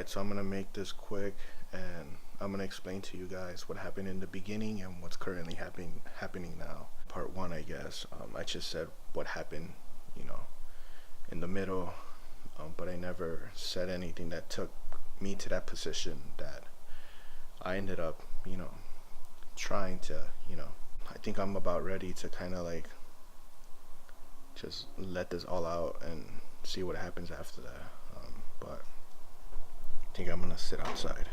Alright, so I'm gonna make this quick and I'm gonna explain to you guys what happened in the beginning and what's currently happening now. Part one, I guess. I just said what happened, you know, in the middle, but I never said anything that took me to that position that I ended up, trying to, I think I'm about ready to kind of like just let this all out and see what happens after that. But I think I'm gonna sit outside.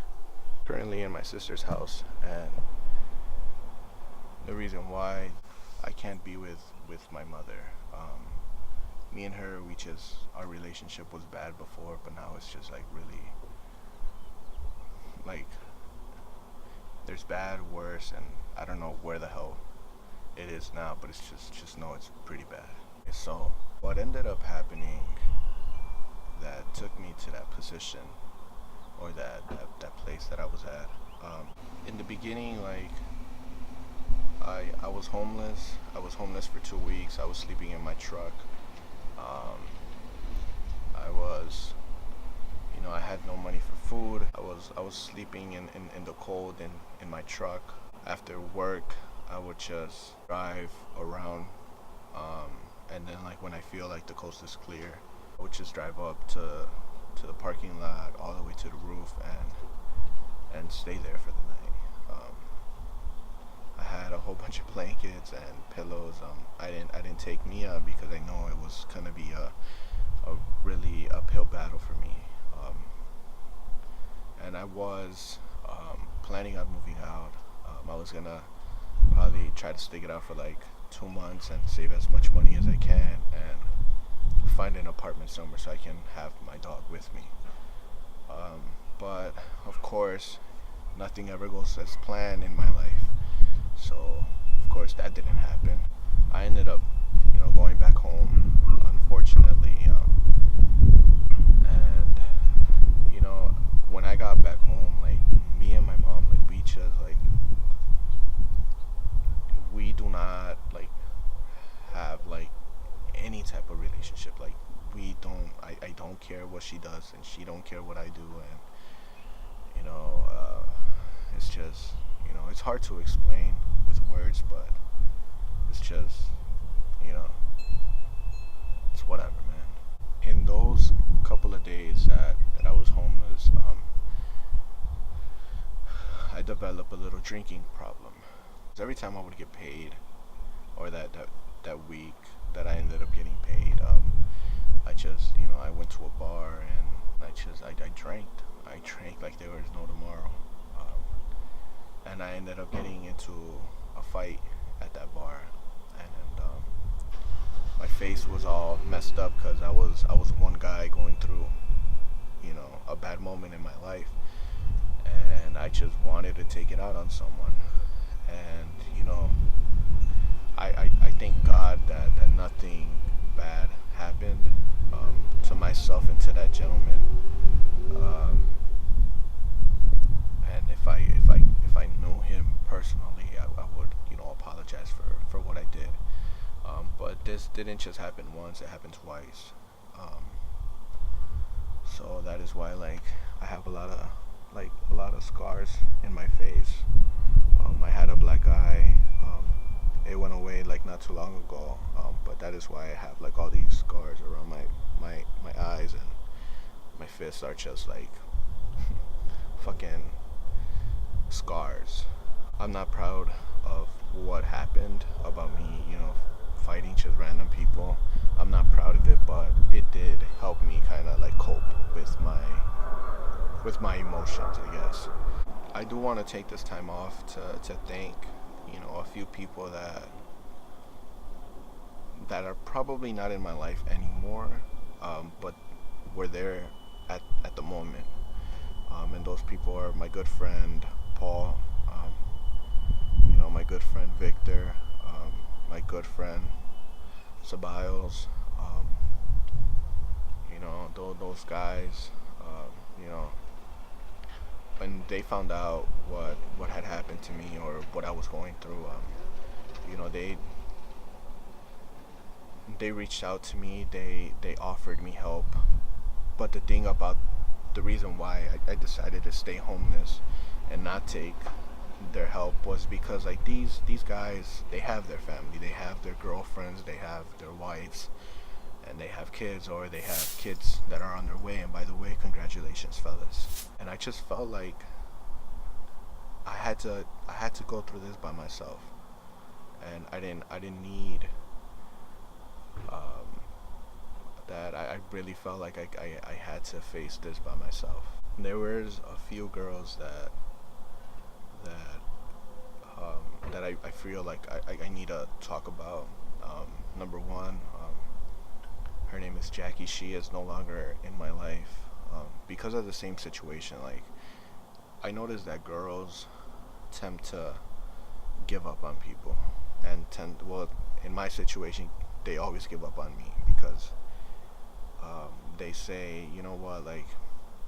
Currently in my sister's house, and the reason why I can't be with my mother. Me and her, our relationship was bad before, but now it's just like really, like, there's bad, worse, and I don't know where the hell it is now, but it's just know it's pretty bad. So what ended up happening that took me to that position, or that place that I was at. In the beginning, like, I was homeless. I was homeless for 2 weeks. I was sleeping in my truck. I was, I had no money for food. I was sleeping in the cold in my truck. After work, I would just drive around, and then like when I feel like the coast is clear, I would just drive up to the parking lot all the way to the roof and stay there for the night. I had a whole bunch of blankets and pillows. I didn't take Mia because I know it was gonna be a really uphill battle for me. And I was planning on moving out. I was gonna probably try to stick it out for like 2 months and save as much money as I can and find an apartment somewhere so I can have my dog with me. But of course, nothing ever goes as planned in my life. So of course that didn't happen. I ended up, going back home, unfortunately. And when I got back home, like me and my mom, like we just like we do not like have like any type of relationship. Like we don't. I don't care what she does, and she don't care what I do, and it's just it's hard to explain with words, but it's just it's whatever, man. In those couple of days that I was homeless, I developed a little drinking problem. 'Cause every time I would get paid, or that week that I ended up getting paid, I just I went to a bar and I drank. I drank like there was no tomorrow, and I ended up getting into a fight at that bar, and my face was all messed up because I was one guy going through a bad moment in my life, and I just wanted to take it out on someone. And I thank God that nothing bad happened to myself and to that gentleman. And if I knew him personally, I would apologize for what I did. But this didn't just happen once; it happened twice. So that is why like I have a lot of scars in my face. I had a black eye. It went away like not too long ago. But that is why I have like all these scars around my eyes, and my fists are just like fucking scars. I'm not proud of what happened about me, fighting just random people. I'm not proud of it, but it did help me kind of like cope with my emotions, I guess. I do want to take this time off to thank, a few people that are probably not in my life anymore, but were there at the moment. And those people are my good friend Paul, my good friend Victor, my good friend Ceballos, those guys, when they found out what had happened to me or what I was going through, they reached out to me. They offered me help, but the thing about the reason why I decided to stay homeless and not take their help was because like these guys, they have their family, they have their girlfriends, they have their wives, and they have kids, or they have kids that are on their way. And by the way, congratulations, fellas. And I just felt like I had to go through this by myself, and I didn't need um, that. I really felt like I had to face this by myself. There was a few girls that that I feel like I need to talk about. Number one, her name is Jackie. She is no longer in my life because of the same situation. Like, I noticed that girls tend to give up on people, and well, in my situation, they always give up on me because they say, you know what, like,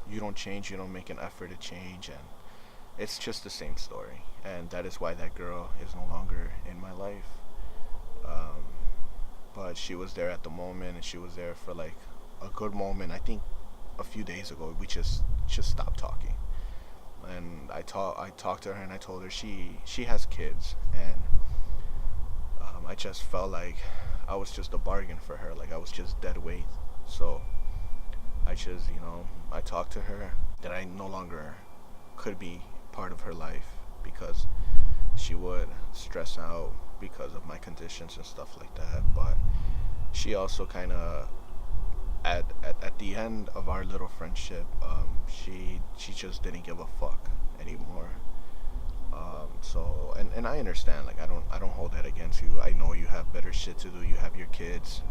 you don't change, you don't make an effort to change, and it's just the same story. And that is why that girl is no longer in my life. Um, but she was there at the moment, and she was there for like a good moment. I think a few days ago we just stopped talking, and I talked to her, and I told her she has kids, and I just felt like I was just a bargain for her, like I was just dead weight. So I talked to her that I no longer could be part of her life because she would stress out because of my conditions and stuff like that. But she also kind of, at the end of our little friendship, she just didn't give a fuck anymore. And I understand, like, I don't hold that against you. I know you have better shit to do. You have your kids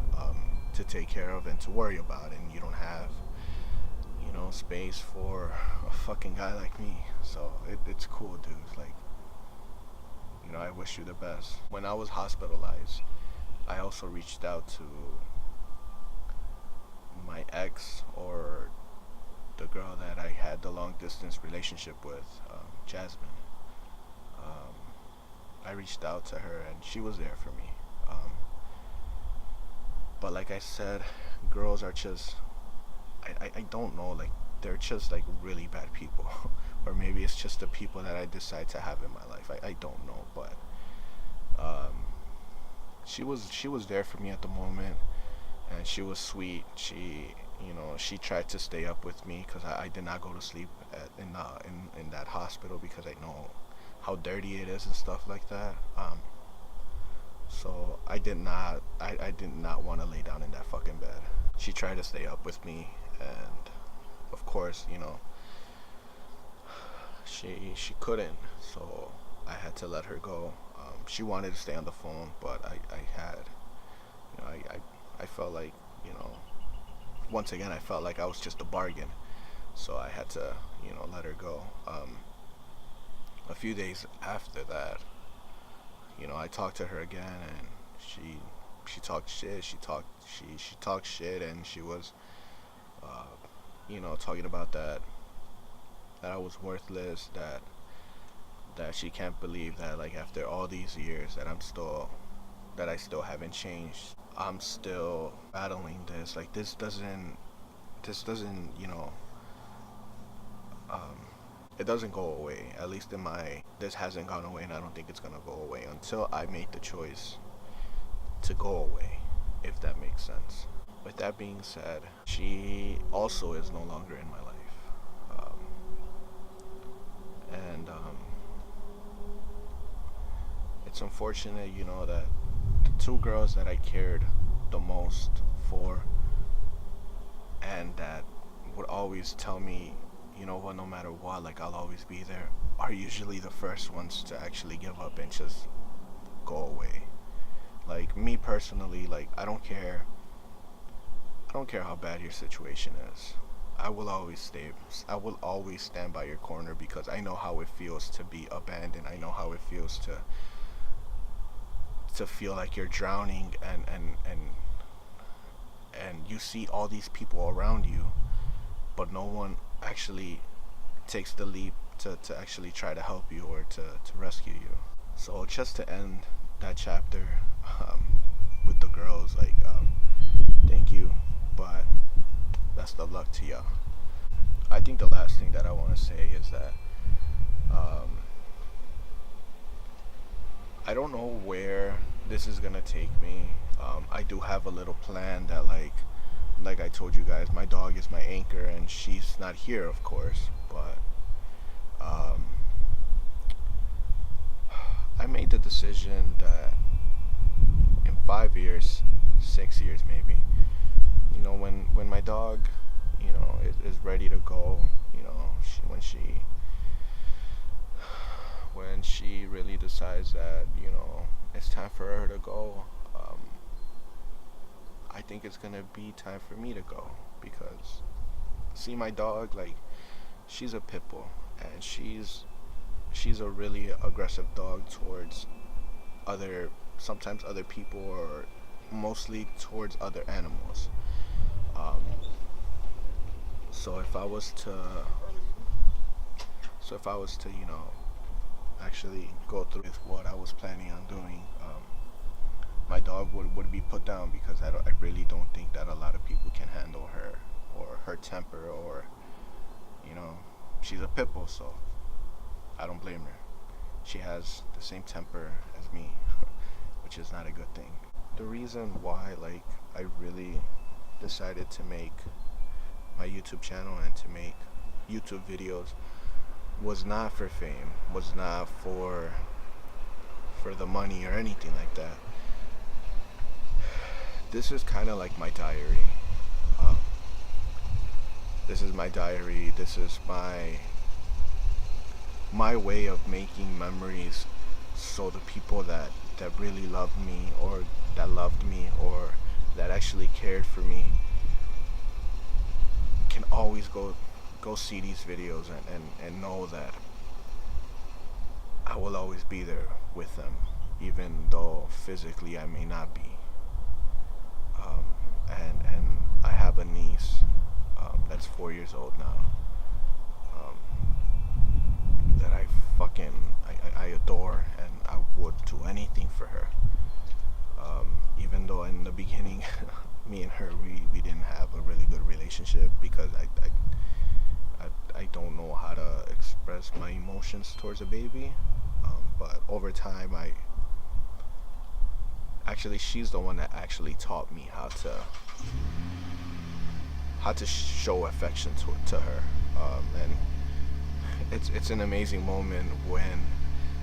to take care of and to worry about, and you don't have space for a fucking guy like me. So it's cool, dude. Like, I wish you the best. When I was hospitalized, I also reached out to my ex, or the girl that I had the long distance relationship with, Jasmine. Um, I reached out to her, and she was there for me. But like I said, girls are just, I don't know, like, they're just like really bad people. Or maybe it's just the people that I decide to have in my life. I don't know, but she was there for me at the moment, and she was sweet. She tried to stay up with me because I did not go to sleep in that hospital because I know how dirty it is and stuff like that. So I did not want to lay down in that fucking bed. She tried to stay up with me, and of course, she couldn't. So I had to let her go. She wanted to stay on the phone, but I felt like, once again, I felt like I was just a bargain. So I had to, let her go. A few days after that, I talked to her again, and she talked shit. She talked shit, and she was, talking about that I was worthless, that she can't believe that, like, after all these years that I still haven't changed. I'm still battling this. Like, this doesn't, um, it doesn't go away. At least this hasn't gone away, and I don't think it's gonna go away until I make the choice to go away, if that makes sense. With that being said, she also is no longer in my life. And it's unfortunate, that the two girls that I cared the most for, and that would always tell me, what, no matter what, like, I'll always be there, are usually the first ones to actually give up and just go away. Like, me personally, like, I don't care how bad your situation is. I will always stand by your corner, because I know how it feels to be abandoned. I know how it feels to feel like you're drowning, and you see all these people around you, but no one actually takes the leap to actually try to help you or to rescue you. So just to end that chapter, with the girls, like, thank you, but best of luck to y'all. I think the last thing that I want to say is that um, I don't know where this is gonna take me. I do have a little plan that, like I told you guys, my dog is my anchor, and she's not here, of course. But um, I made the decision that in 5 years, 6 years maybe, when my dog, is ready to go, when she really decides that it's time for her to go, I think it's gonna be time for me to go, because see, my dog, like, she's a pit bull, and she's a really aggressive dog towards sometimes other people, or mostly towards other animals. Um, so if I was to, actually go through with what I was planning on doing, my dog would be put down, because I really don't think that a lot of people can handle her, or her temper, or she's a pit bull, so I don't blame her. She has the same temper as me, which is not a good thing. The reason why, like, I really decided to make my YouTube channel and to make YouTube videos was not for fame, was not for the money or anything like that. This is kind of like my diary. Um, this is my diary. This is my way of making memories, so the people that really loved me, or that loved me, or that actually cared for me, can always go see these videos, and know that I will always be there with them, even though physically I may not be. And I have a niece that's 4 years old now, that I adore, and I would do anything for her. Even though in the beginning, me and her, we didn't have a really good relationship, because I don't know how to express my emotions towards a baby. But over time, she's the one that actually taught me how to show affection to her. And it's an amazing moment when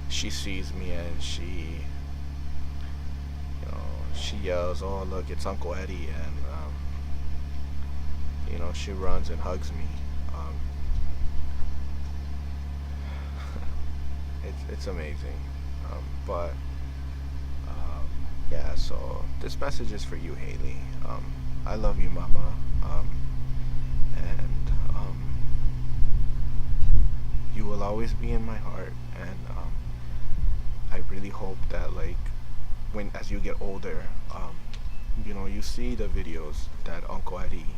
she sees me, and she yells, "Oh, look, it's Uncle Eddie," and she runs and hugs me. It's amazing. But yeah, so this message is for you, Haley. I love you, Mama. And you will always be in my heart. And I really hope that, like, as you get older, you see the videos that Uncle Eddie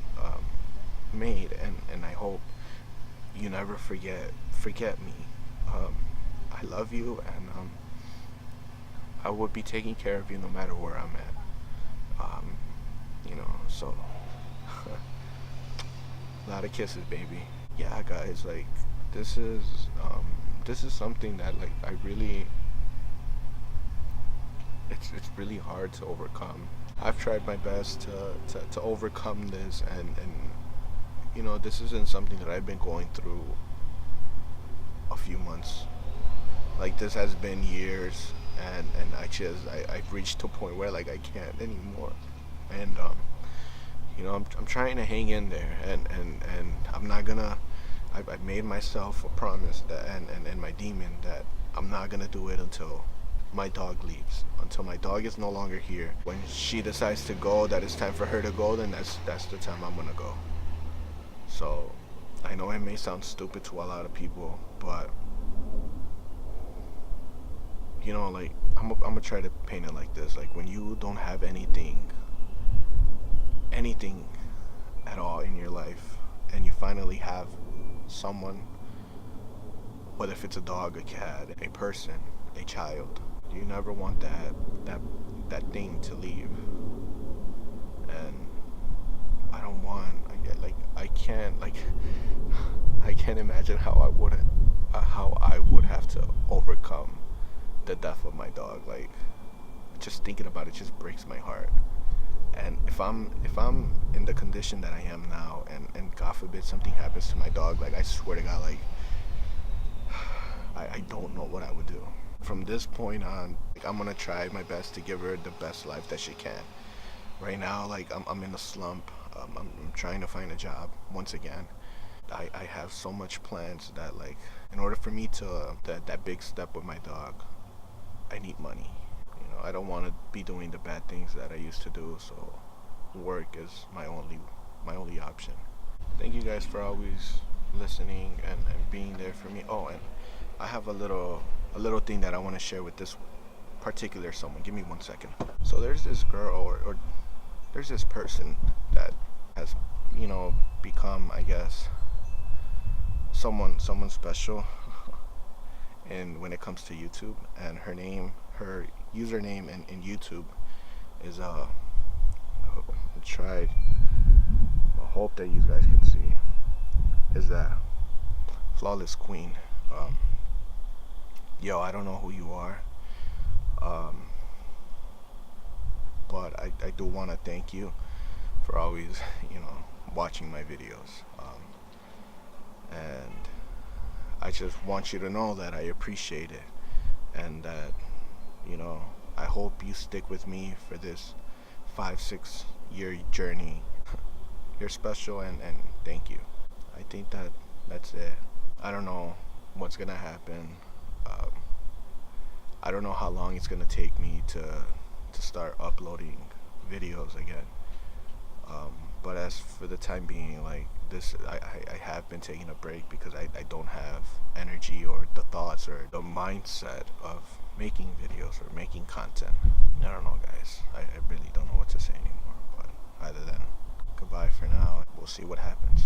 made, and I hope you never forget me. I love you, and I would be taking care of you no matter where I'm at. So a lot of kisses, baby. Yeah, guys, like, this is something that, like, I really, it's really hard to overcome. I've tried my best to overcome this, and this isn't something that I've been going through a few months. Like, this has been years, and I've reached a point where, like, I can't anymore. And I'm trying to hang in there, and I'm not gonna, I've made myself a promise that, and my demon, that I'm not gonna do it until my dog leaves, until my dog is no longer here. When she decides to go, that it's time for her to go, then that's the time I'm gonna go. So I know it may sound stupid to a lot of people, but like, I'm gonna try to paint it like this. Like, when you don't have anything at all in your life, and you finally have someone, whether if it's a dog, a cat, a person, a child, you never want that thing to leave. And I don't want, I can't, like, I can't imagine how I would have to overcome the death of my dog. Like, just thinking about it just breaks my heart. And if I'm in the condition that I am now, and God forbid something happens to my dog, like, I swear to God, like, I don't know what I would do. From this point on, like, I'm gonna try my best to give her the best life that she can. Right now, like, I'm in a slump. I'm trying to find a job once again. I have so much plans that, like, in order for me to that big step with my dog, I need money. You know, I don't want to be doing the bad things that I used to do. So work is my only option. Thank you guys for always listening and being there for me. Oh, and I have a little thing that I want to share with this particular someone. Give me 1 second. So there's this girl, or there's this person that has, become, I guess, someone special. And when it comes to YouTube, and her username in YouTube is try. I hope that you guys can see, is that Flawless Queen. Um, Yo, I don't know who you are, um, but I do want to thank you for always, watching my videos. And I just want you to know that I appreciate it, and that, I hope you stick with me for this 5-6 year journey. You're special, and thank you. I think that's it. I don't know what's gonna happen. Um, I don't know how long it's gonna take me to start uploading videos again. But as for the time being, like this, I have been taking a break because I don't have energy or the thoughts or the mindset of making videos or making content. I don't know, guys. I really don't know what to say anymore. But other than goodbye for now, we'll see what happens.